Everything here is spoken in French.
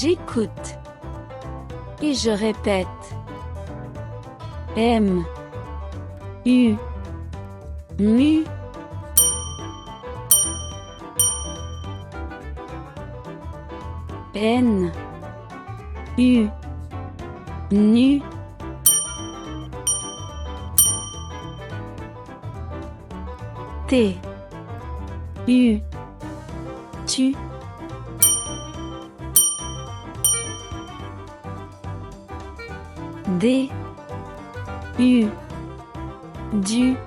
J'écoute. Et je répète. M. U. Mu. N. U. Nu. T. U. Tu. D. U. Du.